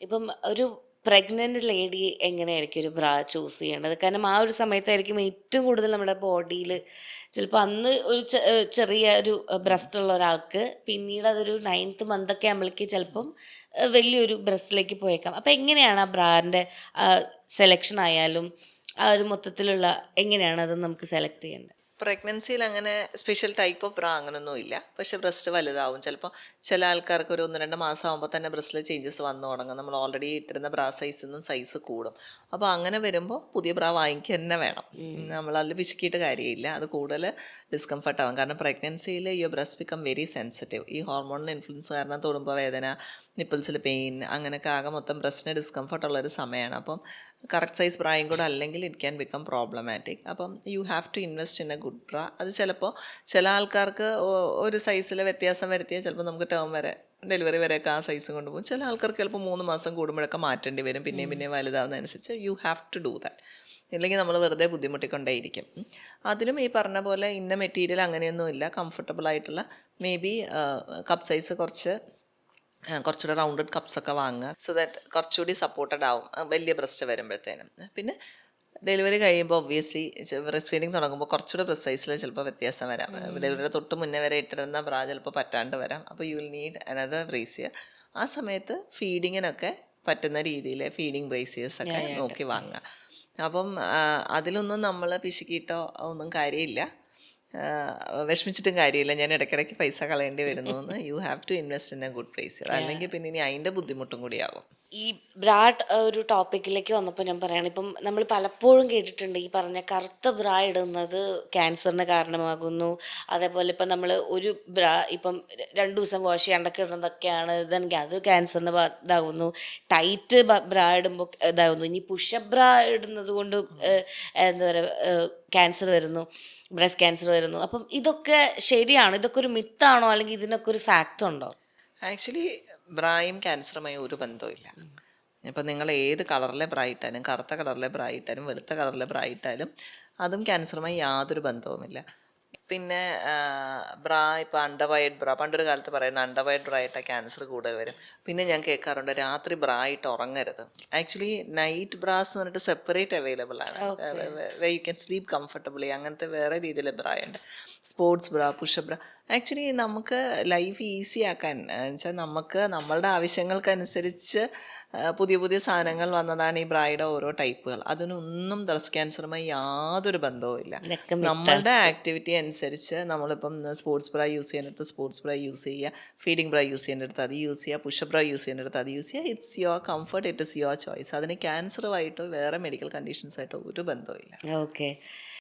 ഇപ്പം ഒരു pregnant lady എങ്ങനെയായിരിക്കും ഒരു ബ്രാ ചൂസ് ചെയ്യേണ്ടത്? കാരണം ആ ഒരു സമയത്തായിരിക്കും ഏറ്റവും കൂടുതൽ നമ്മുടെ ബോഡിയിൽ ചിലപ്പോൾ അന്ന് ഒരു ചെറിയ ഒരു ബ്രസ്റ്റ് ഉള്ള ഒരാൾക്ക് പിന്നീട് അതൊരു 9th മന്ത് ഒക്കെ ആകുമ്പോഴേക്ക് ചിലപ്പം വലിയൊരു ബ്രസ്റ്റിലേക്ക് പോയേക്കാം. അപ്പം എങ്ങനെയാണ് ആ ബ്രാൻ്റെ സെലക്ഷൻ ആയാലും ആ ഒരു മൊത്തത്തിലുള്ള എങ്ങനെയാണ് അത് നമുക്ക് സെലക്ട് ചെയ്യേണ്ടത്? പ്രഗ്നൻസിയിൽ അങ്ങനെ സ്പെഷ്യൽ ടൈപ്പ് ഓഫ് ബ്രാ അങ്ങനൊന്നും ഇല്ല. പക്ഷേ ബ്രസ്റ്റ് വലുതാവും. ചിലപ്പോൾ ചില ആൾക്കാർക്ക് ഒരു 1-2 മാസം ആകുമ്പോൾ തന്നെ ബ്രസ്റ്റിൽ ചേഞ്ചസ് വന്നു തുടങ്ങും. നമ്മൾ ഓൾറെഡി ഇട്ടിരുന്ന ബ്രാ സൈസിൽ നിന്നും സൈസ് കൂടും. അപ്പോൾ അങ്ങനെ വരുമ്പോൾ പുതിയ ബ്രാ വാങ്ങിക്കുക തന്നെ വേണം. നമ്മളതിൽ പിശുക്കിയിട്ട് കാര്യമില്ല. അത് കൂടുതൽ ഡിസ്കംഫർട്ട് ആവും. കാരണം പ്രഗ്നൻസിയിൽ your breast become very sensitive. ഈ ഹോർമോണൽ ഇൻഫ്ലുവൻസ് കാരണം തൊടുമ്പോൾ വേദന, നിപ്പിൾസിൽ പെയിൻ, അങ്ങനെയൊക്കെ ആകെ മൊത്തം ബ്രസ്റ്റിന് ഡിസ്കംഫർട്ടുള്ളൊരു സമയമാണ്. അപ്പം കറക്റ്റ് സൈസ് ബ്രായും കൂടെ അല്ലെങ്കിൽ ഇറ്റ് ക്യാൻ ബിക്കം പ്രോബ്ലമാറ്റിക്. അപ്പം you have to invest in a good bra. അത് ചിലപ്പോൾ ചില ആൾക്കാർക്ക് ഒരു സൈസിൽ വ്യത്യാസം വരുത്തിയാൽ ചിലപ്പോൾ നമുക്ക് ടേം വരെ ഡെലിവറി വരെയൊക്കെ ആ സൈസ് കൊണ്ടുപോകും. ചില ആൾക്കാർക്ക് ചിലപ്പോൾ 3 മാസം കൂടുമ്പോഴൊക്കെ മാറ്റേണ്ടി വരും. പിന്നെയും പിന്നെയും വലുതാവുന്നതനുസരിച്ച് you have to do that. ഇല്ലെങ്കിൽ നമ്മൾ വെറുതെ ബുദ്ധിമുട്ടിക്കൊണ്ടേയിരിക്കും. അതിലും ഈ പറഞ്ഞ പോലെ ഇന്ന മെറ്റീരിയൽ അങ്ങനെയൊന്നുമില്ല. കംഫർട്ടബിൾ ആയിട്ടുള്ള മേ ബി കപ്പ് സൈസ് കുറച്ചുകൂടെ റൗണ്ടഡ് കപ്സൊക്കെ വാങ്ങുക. സോ ദാറ്റ് കുറച്ചുകൂടി സപ്പോർട്ടഡ് ആവും വലിയ ബ്രസ്റ്റ് വരുമ്പോഴത്തേനും. പിന്നെ ഡെലിവറി കഴിയുമ്പോൾ ഒബ്വിയസ്ലി ബ്രസ്റ്റ് ഫീഡിങ് തുടങ്ങുമ്പോൾ കുറച്ചുകൂടെ ബ്രസ്റ്റ് സൈസിൽ ചിലപ്പോൾ വ്യത്യാസം വരാം. ഡെലിവറിയുടെ തൊട്ട് മുന്നേ വരെ ഇട്ടിരുന്ന ബ്രാ ചിലപ്പോൾ പറ്റാണ്ട് വരാം. അപ്പോൾ you will need another brassiere. ആ സമയത്ത് ഫീഡിങ്ങിനൊക്കെ പറ്റുന്ന രീതിയിൽ ഫീഡിങ് ബ്രേസിയേഴ്സൊക്കെ നോക്കി വാങ്ങുക. അപ്പം അതിലൊന്നും നമ്മൾ പിശുക്കിയിട്ടോ ഒന്നും കാര്യമില്ല. വിഷമിച്ചിട്ടും കാര്യമില്ല. ഞാൻ ഇടയ്ക്കിടയ്ക്ക് പൈസ കളയേണ്ടി വരുന്നു എന്ന്. You have to invest in a good brassiere. അല്ലെങ്കിൽ പിന്നെ ഇനി അതിൻ്റെ ബുദ്ധിമുട്ടും കൂടിയാകും. ഈ ബ്രാഡ് ഒരു ടോപ്പിക്കിലേക്ക് വന്നപ്പോൾ ഞാൻ പറയുകയാണ്, ഇപ്പം നമ്മൾ പലപ്പോഴും കേട്ടിട്ടുണ്ട് ഈ പറഞ്ഞ കറുത്ത ബ്രാ ഇടുന്നത് ക്യാൻസറിന് കാരണമാകുന്നു. അതേപോലെ ഇപ്പം നമ്മൾ ഒരു ബ്രാ ഇപ്പം 2 ദിവസം വാഷ് ചെയ്യാണ്ടൊക്കെ ഇടുന്നതൊക്കെയാണ് ഇതെങ്കിൽ അത് ക്യാൻസറിന് ഇതാകുന്നു. ടൈറ്റ് ബ്രാ ഇടുമ്പോൾ ഇതാകുന്നു. ഇനി പുഷപ്പ് ബ്രാ ഇടുന്നത് കൊണ്ട് എന്താ പറയുക ക്യാൻസർ വരുന്നു, ബ്രസ്റ്റ് ക്യാൻസർ വരുന്നു. അപ്പം ഇതൊക്കെ ശരിയാണോ? ഇതൊക്കെ ഒരു മിത്താണോ അല്ലെങ്കിൽ ഇതിനൊക്കെ ഒരു ഫാക്റ്റ് ഉണ്ടോ? ആക്ച്വലി ബ്രായും ക്യാൻസറുമായി ഒരു ബന്ധവുമില്ല. ഇപ്പം നിങ്ങൾ ഏത് കളറിലെ ബ്രാ ഇട്ടാലും, കറുത്ത കളറിലെ ബ്രാ ഇട്ടാലും വെളുത്ത കളറിലെ ബ്രാ ഇട്ടാലും അതും ക്യാൻസറുമായി യാതൊരു ബന്ധവുമില്ല. പിന്നെ ബ്രാ ഇപ്പോൾ അണ്ടർവയർഡ് ബ്രാ, പണ്ടൊരു കാലത്ത് പറയുന്ന അണ്ടർവയർഡ് ബ്രാ ഇട്ടാൽ ക്യാൻസർ കൂടുതൽ വരും. പിന്നെ ഞാൻ കേൾക്കാറുണ്ട് രാത്രി ബ്രാ ഇട്ട് ഉറങ്ങരുത്. ആക്ച്വലി നൈറ്റ് ബ്രാസ് എന്ന് പറഞ്ഞിട്ട് സെപ്പറേറ്റ് അവൈലബിൾ ആണ്. വേ യു ക്യാൻ സ്ലീപ്പ് കംഫർട്ടബിളി. അങ്ങനത്തെ വേറെ രീതിയിൽ ബ്രാ ഉണ്ട്. സ്പോർട്സ് ബ്രാ, പുഷപ്പ് ബ്രാ. ആക്ച്വലി നമുക്ക് ലൈഫ് ഈസി ആക്കാൻ വെച്ചാൽ നമുക്ക് നമ്മളുടെ ആവശ്യങ്ങൾക്കനുസരിച്ച് പുതിയ പുതിയ സാധനങ്ങൾ വന്നതാണ് ഈ ബ്രായുടെ ഓരോ ടൈപ്പുകൾ. അതിനൊന്നും ബ്രസ്റ്റ് ക്യാൻസറുമായി യാതൊരു ബന്ധവുമില്ല. നമ്മളുടെ ആക്ടിവിറ്റി അനുസരിച്ച് നമ്മളിപ്പം സ്പോർട്സ് ബ്രാ യൂസ് ചെയ്യുന്നിടത്ത് സ്പോർട്സ് ബ്രാ യൂസ് ചെയ്യുക, ഫീഡിങ് ബ്രാ യൂസ് ചെയ്യുന്നിടത്ത് അത് യൂസ് ചെയ്യുക, പുഷപ്പ് ബ്രാ യൂസ് ചെയ്യുന്നിടത്ത് അത് യൂസ് ചെയ്യുക. It's your comfort, it is your choice. അതിന് ക്യാൻസറുമായിട്ടോ വേറെ മെഡിക്കൽ കണ്ടീഷൻസായിട്ടോ ഒരു ബന്ധവുമില്ല. ഓക്കെ.